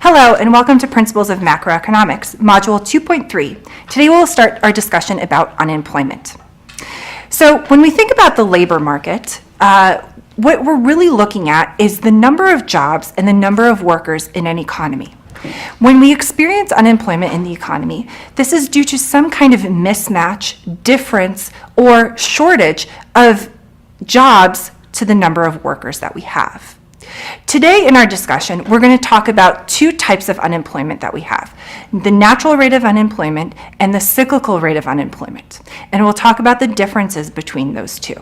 Hello and welcome to Principles of Macroeconomics, Module 2.3. Today we'll start our discussion about unemployment. So when we think about the labor market, what we're really looking at is the number of jobs and the number of workers in an economy. When we experience unemployment in the economy, this is due to some kind of mismatch, difference, or shortage of jobs to the number of workers that we have. Today in our discussion, we're going to talk about two types of unemployment that we have, the natural rate of unemployment and the cyclical rate of unemployment. And we'll talk about the differences between those two.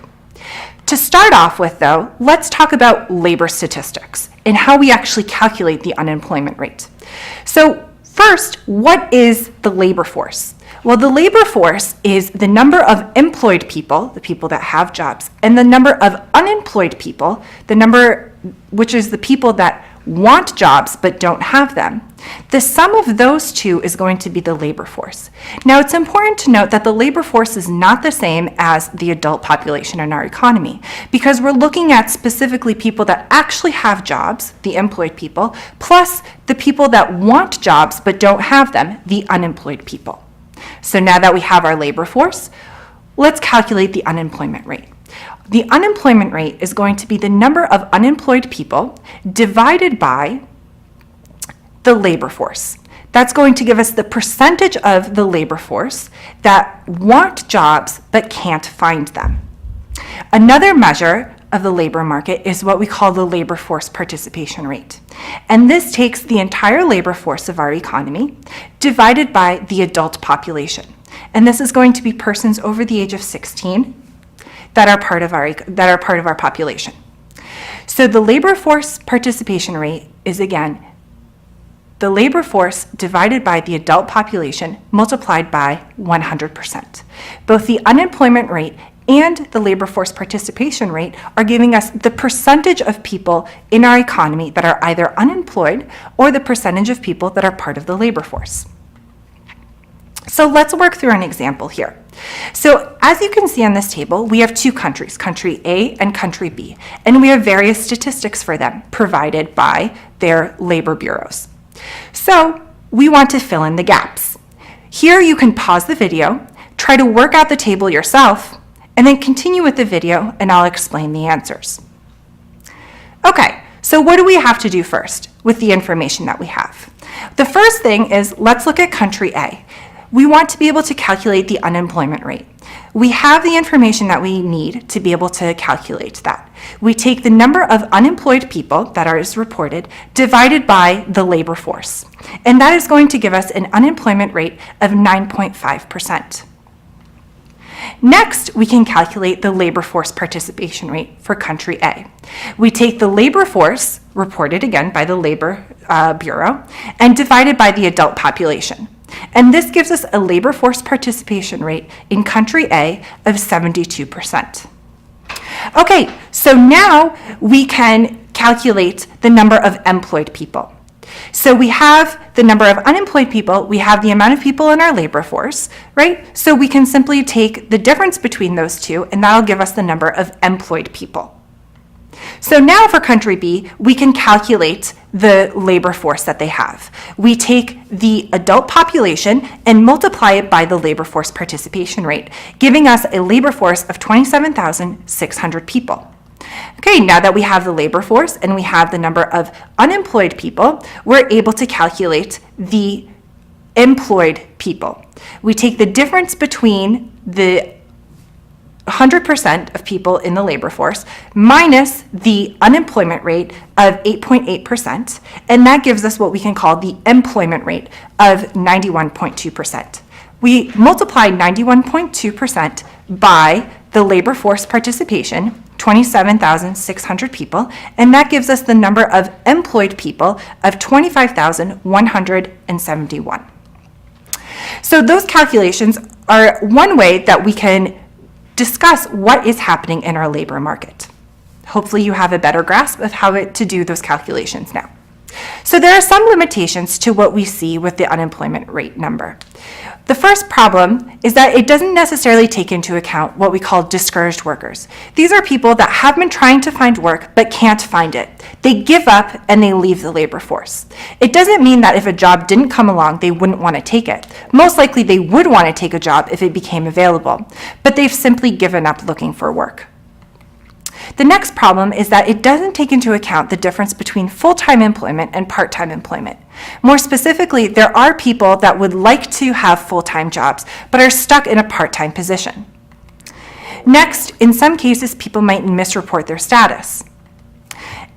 To start off with, though, let's talk about labor statistics and how we actually calculate the unemployment rate. So first, what is the labor force? Well, the labor force is the number of employed people, the people that have jobs, and the number of unemployed people, the number which is the people that want jobs but don't have them. The sum of those two is going to be the labor force. Now, it's important to note that the labor force is not the same as the adult population in our economy, because we're looking at specifically people that actually have jobs, the employed people, plus the people that want jobs but don't have them, the unemployed people. So now that we have our labor force, let's calculate the unemployment rate. The unemployment rate is going to be the number of unemployed people divided by the labor force. That's going to give us the percentage of the labor force that want jobs but can't find them. Another measure of the labor market is what we call the labor force participation rate. And this takes the entire labor force of our economy divided by the adult population. And this is going to be persons over the age of 16 that are part of our population. So the labor force participation rate is, again, the labor force divided by the adult population multiplied by 100%. Both the unemployment rate and the labor force participation rate are giving us the percentage of people in our economy that are either unemployed or the percentage of people that are part of the labor force. So let's work through an example here. So as you can see on this table, we have two countries, country A and country B, and we have various statistics for them provided by their labor bureaus. So we want to fill in the gaps. Here you can pause the video, try to work out the table yourself, and then continue with the video and I'll explain the answers. Okay, so what do we have to do first with the information that we have? The first thing is, let's look at country A. We want to be able to calculate the unemployment rate. We have the information that we need to be able to calculate that. We take the number of unemployed people that is reported divided by the labor force. And that is going to give us an unemployment rate of 9.5%. Next, we can calculate the labor force participation rate for country A. We take the labor force, reported again by the Labor Bureau, and divided by the adult population. And this gives us a labor force participation rate in country A of 72%. Okay, so now we can calculate the number of employed people. So we have the number of unemployed people, we have the amount of people in our labor force, right? So we can simply take the difference between those two, and that'll give us the number of employed people. So now for country B, we can calculate the labor force that they have. We take the adult population and multiply it by the labor force participation rate, giving us a labor force of 27,600 people. Okay, now that we have the labor force and we have the number of unemployed people, we're able to calculate the employed people. We take the difference between the 100% of people in the labor force minus the unemployment rate of 8.8%, and that gives us what we can call the employment rate of 91.2%. We multiply 91.2% by the labor force participation, 27,600 people, and that gives us the number of employed people of 25,171. So those calculations are one way that we can discuss what is happening in our labor market. Hopefully you have a better grasp of how to do those calculations now. So there are some limitations to what we see with the unemployment rate number. The first problem is that it doesn't necessarily take into account what we call discouraged workers. These are people that have been trying to find work but can't find it. They give up and they leave the labor force. It doesn't mean that if a job didn't come along, they wouldn't want to take it. Most likely they would want to take a job if it became available, but they've simply given up looking for work. The next problem is that it doesn't take into account the difference between full-time employment and part-time employment. More specifically, there are people that would like to have full-time jobs but are stuck in a part-time position. Next, in some cases, people might misreport their status.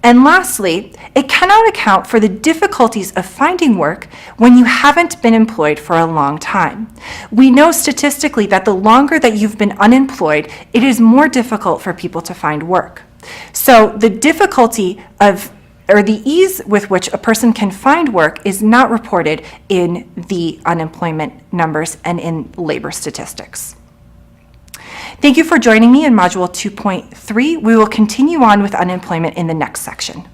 And lastly, it cannot account for the difficulties of finding work when you haven't been employed for a long time. We know statistically that the longer that you've been unemployed, it is more difficult for people to find work. So the difficulty or the ease with which a person can find work is not reported in the unemployment numbers and in labor statistics. Thank you for joining me in Module 2.3. We will continue on with unemployment in the next section.